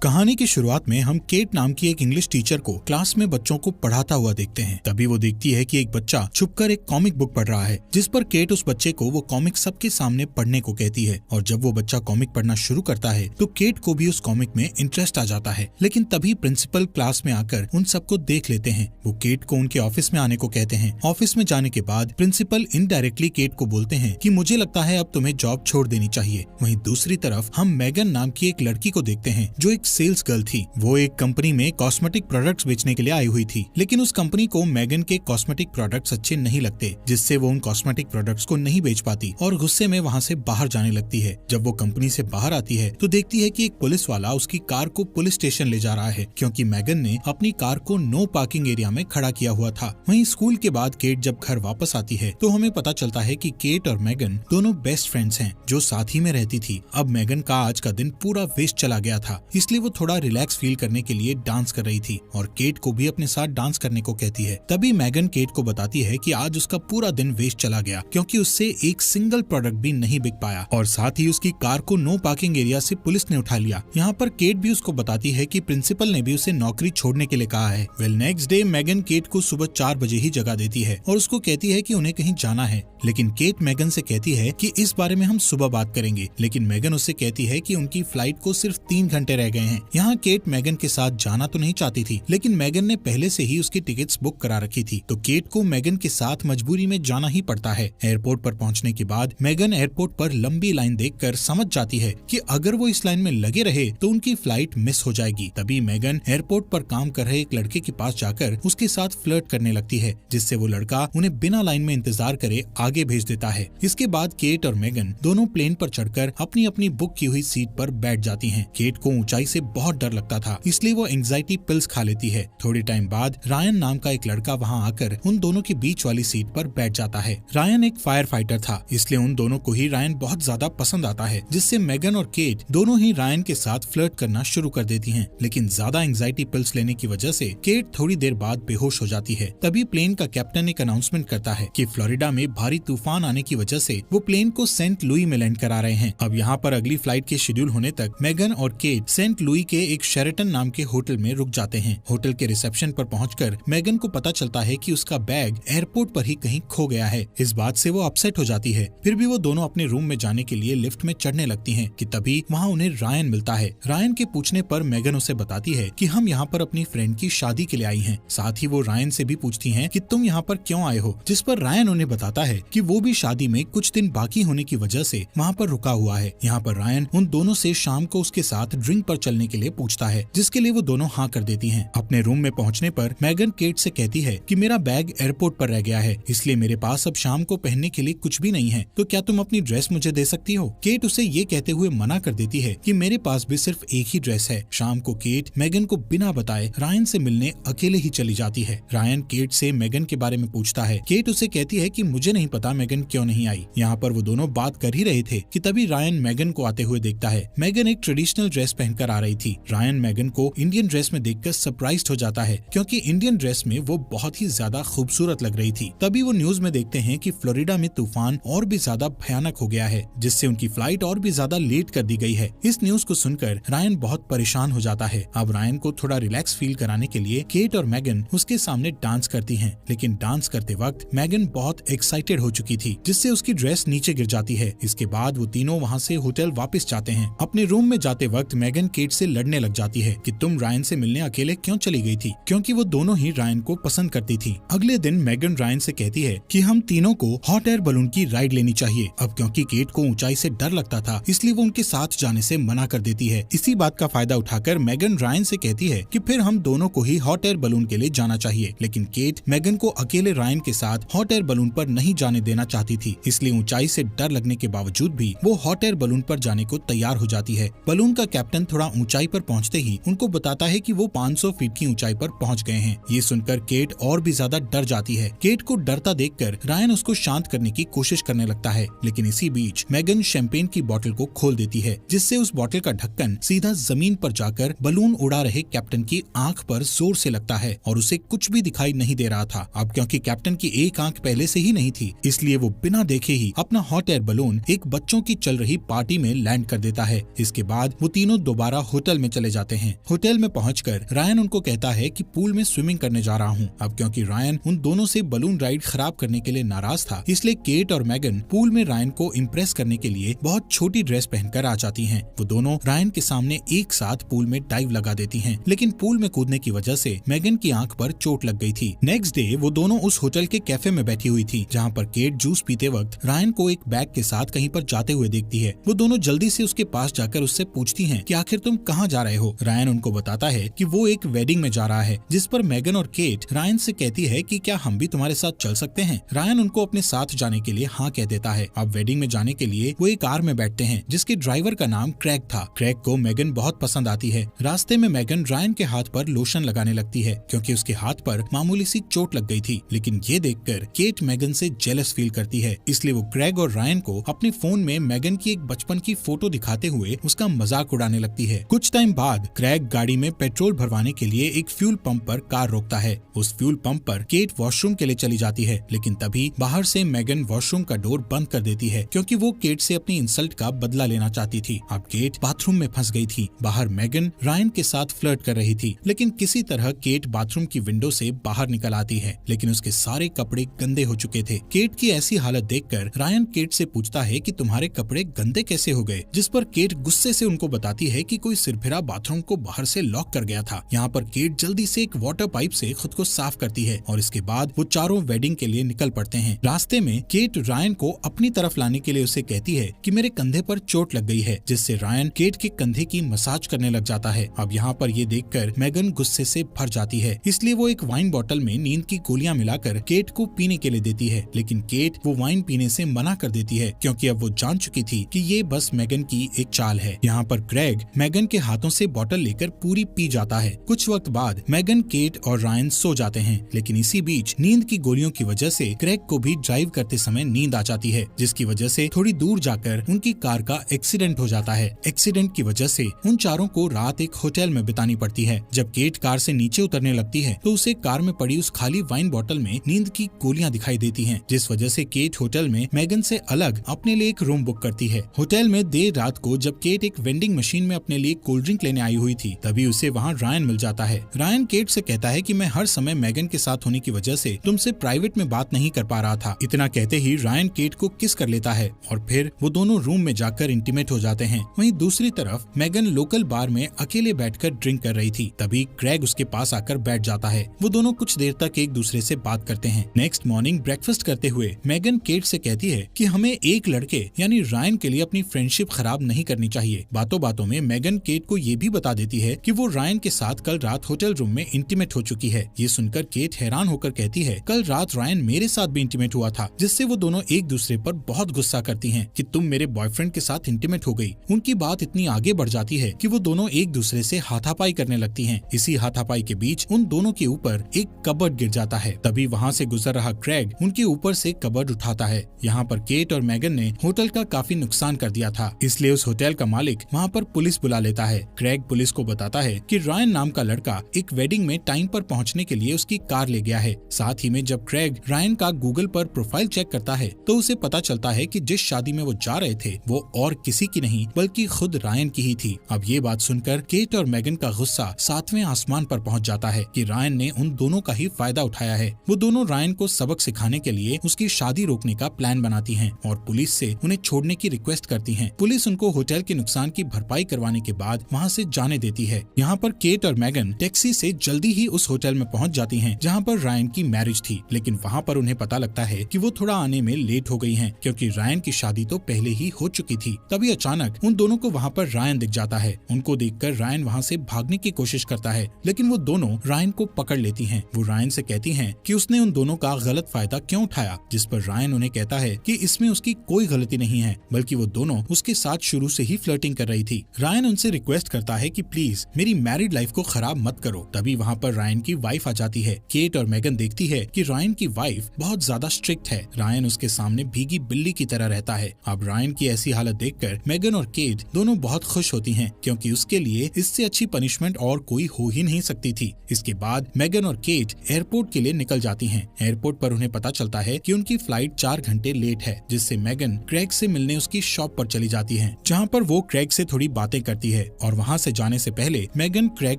कहानी की शुरुआत में हम केट नाम की एक इंग्लिश टीचर को क्लास में बच्चों को पढ़ाता हुआ देखते हैं। तभी वो देखती है कि एक बच्चा छुपकर एक कॉमिक बुक पढ़ रहा है, जिस पर केट उस बच्चे को वो कॉमिक सबके सामने पढ़ने को कहती है। और जब वो बच्चा कॉमिक पढ़ना शुरू करता है तो केट को भी उस कॉमिक में इंटरेस्ट आ जाता है। लेकिन तभी प्रिंसिपल क्लास में आकर उन सबको देख लेते हैं। वो केट को उनके ऑफिस में आने को कहते हैं। ऑफिस में जाने के बाद प्रिंसिपल इनडायरेक्टली केट को बोलते हैं कि मुझे लगता है अब तुम्हें जॉब छोड़ देनी चाहिए। वहीं दूसरी तरफ हम मैगन नाम की एक लड़की को देखते हैं जो एक सेल्स गर्ल थी। वो एक कंपनी में कॉस्मेटिक प्रोडक्ट्स बेचने के लिए आई हुई थी, लेकिन उस कंपनी को मैगन के कॉस्मेटिक प्रोडक्ट्स अच्छे नहीं लगते, जिससे वो उन कॉस्मेटिक प्रोडक्ट्स को नहीं बेच पाती और गुस्से में वहाँ से बाहर जाने लगती है। जब वो कंपनी से बाहर आती है तो देखती है कि एक पुलिस वाला उसकी कार को पुलिस स्टेशन ले जा रहा है, क्योंकि मैगन ने अपनी कार को नो पार्किंग एरिया में खड़ा किया हुआ था। वहीं स्कूल के बाद केट जब घर वापस आती है तो हमें पता चलता है कि केट और मैगन दोनों बेस्ट फ्रेंड्स हैं जो साथ ही में रहती थी। अब मैगन का आज का दिन पूरा वेस्ट चला गया था, इसलिए वो थोड़ा रिलैक्स फील करने के लिए डांस कर रही थी और केट को भी अपने साथ डांस करने को कहती है। तभी मैगन केट को बताती है कि आज उसका पूरा दिन वेस्ट चला गया, क्योंकि उससे एक सिंगल प्रोडक्ट भी नहीं बिक पाया और साथ ही उसकी कार को नो पार्किंग एरिया से पुलिस ने उठा लिया। यहाँ पर केट भी उसको बताती है कि प्रिंसिपल ने भी उसे नौकरी छोड़ने के लिए कहा है। नेक्स्ट डे मैगन केट को सुबह 4 बजे ही जगा देती है और उसको कहती है कि उन्हें कहीं जाना है, लेकिन केट मैगन से कहती है कि इस बारे में हम सुबह बात करेंगे। लेकिन मैगन उससे कहती है कि उनकी फ्लाइट को सिर्फ 3 घंटे रह गए हैं। यहाँ केट मैगन के साथ जाना तो नहीं चाहती थी, लेकिन मैगन ने पहले से ही उसकी टिकट्स बुक करा रखी थी, तो केट को मैगन के साथ मजबूरी में जाना ही पड़ता है। एयरपोर्ट पर पहुंचने के बाद मैगन एयरपोर्ट पर लंबी लाइन देखकर समझ जाती है कि अगर वो इस लाइन में लगे रहे तो उनकी फ्लाइट मिस हो जाएगी। तभी मैगन एयरपोर्ट पर काम कर रहे एक लड़के के पास जाकर उसके साथ फ्लर्ट करने लगती है, जिससे वो लड़का उन्हें बिना लाइन में इंतजार करे आगे भेज देता है। इसके बाद केट और मैगन दोनों प्लेन पर चढ़कर अपनी अपनी बुक की हुई सीट पर बैठ जाती हैं। केट को ऊंचाई से बहुत डर लगता था, इसलिए वो एंजाइटी पिल्स खा लेती है। थोड़ी टाइम बाद रायन नाम का एक लड़का वहां आकर उन दोनों के बीच वाली सीट पर बैठ जाता है। रायन एक फायर फाइटर था, इसलिए उन दोनों को ही रायन बहुत ज्यादा पसंद आता है, जिससे मैगन और केट दोनों ही रायन के साथ फ्लर्ट करना शुरू कर देती हैं। लेकिन ज्यादा एंजाइटी पिल्स लेने की वजह से केट थोड़ी देर बाद बेहोश हो जाती है। तभी प्लेन का कैप्टन एक अनाउंसमेंट करता है कि फ्लोरिडा में भारी तूफान आने की वजह से वो प्लेन को सेंट लुई में लैंड करा रहे हैं। अब यहाँ पर अगली फ्लाइट के शेड्यूल होने तक मैगन और केट सेंट लुई के एक शेरेटन नाम के होटल में रुक जाते हैं। होटल के रिसेप्शन पर पहुंचकर मैगन को पता चलता है कि उसका बैग एयरपोर्ट पर ही कहीं खो गया है। इस बात से वो अपसेट हो जाती है। फिर भी वो दोनों अपने रूम में जाने के लिए लिफ्ट में चढ़ने लगती हैं कि तभी वहाँ उन्हें रायन मिलता है। रायन के पूछने पर मैगन उसे बताती है कि हम यहाँ पर अपनी फ्रेंड की शादी के लिए आई हैं। साथ ही वो रायन से भी पूछती हैं कि तुम यहाँ पर क्यों आए हो, जिस पर रायन उन्हें बताता है कि वो भी शादी में कुछ दिन बाकी होने की वजह से वहाँ पर रुका हुआ है। यहाँ पर रायन उन दोनों से शाम को उसके साथ ड्रिंक पर चलने के लिए पूछता है, जिसके लिए वो दोनों हाँ कर देती हैं। अपने रूम में पहुंचने पर मैगन केट से कहती है कि मेरा बैग एयरपोर्ट पर रह गया है, इसलिए मेरे पास अब शाम को पहनने के लिए कुछ भी नहीं है, तो क्या तुम अपनी ड्रेस मुझे दे सकती हो। केट उसे ये कहते हुए मना कर देती है कि मेरे पास भी सिर्फ एक ही ड्रेस है। शाम को केट मैगन को बिना बताए रायन से मिलने अकेले ही चली जाती है। रायन केट से मैगन के बारे में पूछता है। केट उसे कहती है कि मुझे नहीं पता मैगन क्यों नहीं आई। यहाँ पर वो दोनों बात कर ही रहे थे कि तभी रायन मैगन को आते हुए देखता है। मैगन एक ट्रेडिशनल ड्रेस पहनकर आ रही थी। रायन मैगन को इंडियन ड्रेस में देखकर सरप्राइज्ड हो जाता है, क्योंकि इंडियन ड्रेस में वो बहुत ही ज्यादा खूबसूरत लग रही थी। तभी वो न्यूज में देखते हैं कि फ्लोरिडा में तूफान और भी ज्यादा भयानक हो गया है, जिससे उनकी फ्लाइट और भी ज्यादा लेट कर दी गई है। इस न्यूज को सुनकर रायन बहुत परेशान हो जाता है। अब रायन को थोड़ा रिलैक्स फील कराने के लिए केट और मैगन उसके सामने डांस करती हैं, लेकिन डांस करते वक्त मैगन बहुत एक्साइटेड हो चुकी थी, जिससे उसकी ड्रेस नीचे गिर जाती है। इसके बाद वो तीनों वहाँ से होटल वापस जाते हैं। अपने रूम में जाते वक्त मैगन केट से लड़ने लग जाती है कि तुम रायन से मिलने अकेले क्यों चली गई थी, क्योंकि वो दोनों ही रायन को पसंद करती थी। अगले दिन मैगन रायन से कहती है कि हम तीनों को हॉट एयर बलून की राइड लेनी चाहिए। अब क्योंकि केट को ऊंचाई से डर लगता था, इसलिए वो उनके साथ जाने से मना कर देती है। इसी बात का फायदा उठाकर मैगन रायन से कहती है कि फिर हम दोनों को ही हॉट एयर बलून के लिए जाना चाहिए। लेकिन केट मैगन को अकेले रायन के साथ हॉट एयर बलून पर नहीं जाने देना चाहती थी, इसलिए ऊंचाई से डर लगने के बावजूद भी वो हॉट एयर बलून पर जाने को तैयार हो जाती है। बलून का कैप्टन थोड़ा ऊंचाई पर पहुंचते ही उनको बताता है कि वो 500 फीट की ऊंचाई पर पहुंच गए हैं। ये सुनकर केट और भी ज्यादा डर जाती है। केट को डरता देखकर रायन उसको शांत करने की कोशिश करने लगता है, लेकिन इसी बीच मैगन शैंपेन की बोतल को खोल देती है, जिससे उस बोतल का ढक्कन सीधा जमीन पर जाकर बलून उड़ा रहे कैप्टन की आंख पर जोर से लगता है और उसे कुछ भी दिखाई नहीं दे रहा था। अब क्योंकि कैप्टन की एक आंख पहले से ही नहीं थी, इसलिए वो बिना देखे ही अपना हॉट एयर बलून एक बच्चों की चल रही पार्टी में लैंड कर देता है। इसके बाद वो तीनों दोबारा होटल में चले जाते हैं। होटल में पहुंचकर रायन उनको कहता है कि पूल में स्विमिंग करने जा रहा हूँ। अब क्योंकि रायन उन दोनों से बलून राइड खराब करने के लिए नाराज था, इसलिए केट और मैगन पूल में रायन को इम्प्रेस करने के लिए बहुत छोटी ड्रेस पहनकर आ जाती हैं। वो दोनों रायन के सामने एक साथ पूल में डाइव लगा देती हैं, लेकिन पूल में कूदने की वजह से मैगन की आंख पर चोट लग गई थी। नेक्स्ट डे वो दोनों उस होटल के कैफे में बैठी हुई थी, जहाँ पर केट जूस पीते वक्त रायन को एक बैग के साथ कहीं पर जाते हुए देखती है। वो दोनों जल्दी से उसके पास जाकर उससे पूछती हैं कि आखिर तुम कहाँ जा रहे हो। रायन उनको बताता है कि वो एक वेडिंग में जा रहा है, जिस पर मैगन और केट रायन से कहती है कि क्या हम भी तुम्हारे साथ चल सकते हैं। रायन उनको अपने साथ जाने के लिए हाँ कह देता है। अब वेडिंग में जाने के लिए वो एक कार में बैठते हैं, जिसके ड्राइवर का नाम क्रैग था। क्रैग को मैगन बहुत पसंद आती है। रास्ते में मैगन रायन के हाथ पर लोशन लगाने लगती है, क्योंकि उसके हाथ पर मामूली सी चोट लग गई थी। लेकिन ये देखकर केट मैगन से जेलस फील करती है, इसलिए वो क्रैग और रायन को अपने फोन में मैगन की एक बचपन की फोटो दिखाते हुए उसका मजाक उड़ाने लगती है। कुछ टाइम बाद क्रैग गाड़ी में पेट्रोल भरवाने के लिए एक फ्यूल पंप पर कार रोकता है। उस फ्यूल पंप पर केट वॉशरूम के लिए चली जाती है, लेकिन तभी बाहर से मैगन वॉशरूम का डोर बंद कर देती है, क्योंकि वो केट से अपनी इंसल्ट का बदला लेना चाहती थी। अब केट बाथरूम में फंस गई थी। बाहर मैगन रायन के साथ फ्लर्ट कर रही थी, लेकिन किसी तरह केट बाथरूम की विंडो से बाहर निकल आती है, लेकिन उसके सारे कपड़े गंदे हो चुके थे। केट की ऐसी हालत देखकर रायन केट से पूछता है कि तुम्हारे कपड़े गंदे कैसे हो गए, जिस पर केट गुस्से से उनको बताती है कि कोई सिरफिरा बाथरूम को बाहर से लॉक कर गया था। यहाँ पर केट जल्दी से एक वाटर पाइप से खुद को साफ करती है और इसके बाद वो चारों वेडिंग के लिए निकल पड़ते हैं। रास्ते में केट रायन को अपनी तरफ लाने के लिए उसे कहती है कि मेरे कंधे पर चोट लग गई है, जिससे रायन केट के कंधे की मसाज करने लग जाता है। अब यहाँ पर ये देखकर मैगन गुस्से से भर जाती है, इसलिए वो एक वाइन बोतल में नींद की गोलियां मिलाकर केट को पीने के लिए देती है, लेकिन केट वो वाइन पीने से मना कर देती है, क्योंकि अब वो जान चुकी थी कि ये बस मैगन की एक चाल है। यहाँ पर क्रैग मैगन के हाथों से बोतल लेकर पूरी पी जाता है। कुछ वक्त बाद मैगन, केट और रायन सो जाते हैं, लेकिन इसी बीच नींद की गोलियों की वजह से क्रैग को भी ड्राइव करते समय नींद आ जाती है, जिसकी वजह से थोड़ी दूर जाकर उनकी कार का एक्सीडेंट हो जाता है। एक्सीडेंट की वजह से उन चारों को रात एक होटल में बितानी पड़ती है। जब केट कार से नीचे उतरने लगती है तो उसे कार में पड़ी उस खाली वाइन बोतल में नींद की गोलियां दिखाई देती हैं, जिस वजह से केट होटल में मैगन से अलग अपने लिए एक रूम बुक करती है। होटल में देर रात को जब केट एक वेंडिंग मशीन में अपने लिए कोल्ड ड्रिंक लेने आई हुई थी, तभी उसे वहाँ रायन मिल जाता है। रायन केट से कहता है कि मैं हर समय मैगन के साथ होने की वजह से तुमसे प्राइवेट में बात नहीं कर पा रहा था। इतना कहते ही रायन केट को किस कर लेता है और फिर वो दोनों रूम में जाकर इंटीमेट हो जाते हैं। वहीं दूसरी तरफ मैगन लोकल बार में अकेले बैठकर ड्रिंक कर रही थी, तभी क्रैग उसके पास आकर बैठ जाता है। वो दोनों कुछ देर तक एक दूसरे से बात करते हैं। नेक्स्ट मॉर्निंग ब्रेकफास्ट करते हुए मैगन केट से कहती है कि हमें एक लड़के यानी रायन के लिए अपनी फ्रेंडशिप खराब नहीं करनी चाहिए। बातों बातों में मैगन केट को ये भी बता देती है कि वो रायन के साथ कल रात होटल रूम में इंटीमेट हो चुकी है। ये सुनकर केट हैरान होकर कहती है कल रात रायन मेरे साथ भी इंटीमेट हुआ था, जिससे वो दोनों एक दूसरे पर बहुत गुस्सा करती हैं कि तुम मेरे बॉयफ्रेंड के साथ इंटीमेट हो गई। उनकी बात इतनी आगे बढ़ जाती है कि वो दोनों एक दूसरे से हाथापाई करने लगती हैं। इसी हाथापाई के बीच उन दोनों के ऊपर एक कबर्ड गिर जाता है। तभी वहाँ से गुजर रहा क्रैग उनके ऊपर से कबर्ड उठाता है। यहाँ पर केट और मैगन ने होटल का काफी नुकसान कर दिया था, इसलिए उस होटल का मालिक वहाँ पर पुलिस बुला लेता है। क्रैग पुलिस को बताता है कि रायन नाम का लड़का एक वेडिंग में टाइम पर पहुँचने के लिए उसकी कार ले गया है। साथ ही में जब क्रैग रायन का गूगल पर प्रोफाइल चेक करता है तो उसे पता चलता है कि जिस शादी में वो जा रहे थे वो और किसी की नहीं बल्कि खुद रायन की ही थी। अब ये बात सुनकर केट और मैगन का गुस्सा 7वें आसमान पर पहुंच जाता है कि रायन ने उन दोनों का ही फायदा उठाया है। वो दोनों रायन को सबक सिखाने के लिए उसकी शादी रोकने का प्लान बनाती हैं और पुलिस से उन्हें छोड़ने की रिक्वेस्ट करती हैं। पुलिस उनको होटल के नुकसान की भरपाई करवाने के बाद वहाँ से जाने देती है। यहाँ पर केट और मैगन टैक्सी से जल्दी ही उस होटल में पहुँच जाती हैं जहाँ पर रायन की मैरिज थी, लेकिन वहाँ पर उन्हें पता लगता है कि वो थोड़ा आने में लेट हो गई हैं, क्योंकि रायन की शादी तो पहले ही हो चुकी थी। तभी अचानक उन दोनों को वहाँ पर रायन दिख जाता है। उनको देखकर रायन वहाँ से भागने की कोशिश करता है, लेकिन वो दोनों रायन को पकड़ लेती हैं। वो रायन से कहती हैं कि उसने उन दोनों का गलत फायदा क्यों उठाया, जिस पर रायन उन्हें कहता है कि इसमें उसकी कोई गलती नहीं है, बल्कि वो दोनों उसके साथ शुरू से ही फ्लर्टिंग कर रही थी। रायन उनसे रिक्वेस्ट करता है कि प्लीज मेरी मैरिड लाइफ को खराब मत करो। तभी वहाँ पर रायन की वाइफ आ जाती है। केट और मैगन देखती है कि रायन की वाइफ बहुत ज्यादा स्ट्रिक्ट है। रायन उसके सामने भीगी बिल्ली की तरह रहता है। अब रायन की ऐसी हालत देखकर मैगन और केट दोनों बहुत खुश होती हैं, क्योंकि उसके लिए इससे अच्छी पनिशमेंट और कोई हो ही नहीं सकती थी। इसके बाद मैगन और केट एयरपोर्ट के लिए निकल जाती हैं। एयरपोर्ट पर उन्हें पता चलता है कि उनकी फ्लाइट 4 घंटे लेट है, जिससे मैगन क्रेग से मिलने उसकी शॉप पर चली जाती है, जहाँ पर वो क्रेग से थोड़ी बातें करती है और वहाँ से जाने से पहले मैगन क्रेग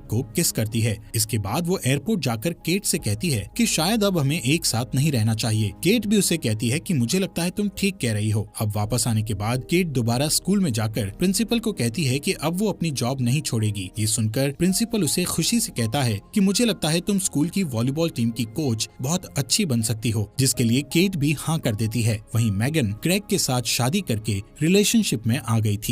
को किस करती है। इसके बाद वो एयरपोर्ट जाकर केट से कहती है कि शायद अब हमें एक साथ नहीं रहना चाहिए। केट भी उसे कहती है कि मुझे लगता है तुम ठीक कह रही हो। अब वापस आने के बाद केट दोबारा स्कूल में जाकर प्रिंसिपल को कहती है कि अब वो अपनी जॉब नहीं छोड़ेगी। ये सुनकर प्रिंसिपल उसे खुशी से कहता है कि मुझे लगता है तुम स्कूल की वॉलीबॉल टीम की कोच बहुत अच्छी बन सकती हो, जिसके लिए केट भी हाँ कर देती है। वहीं मैगन क्रेग के साथ शादी करके रिलेशनशिप में आ गई थी।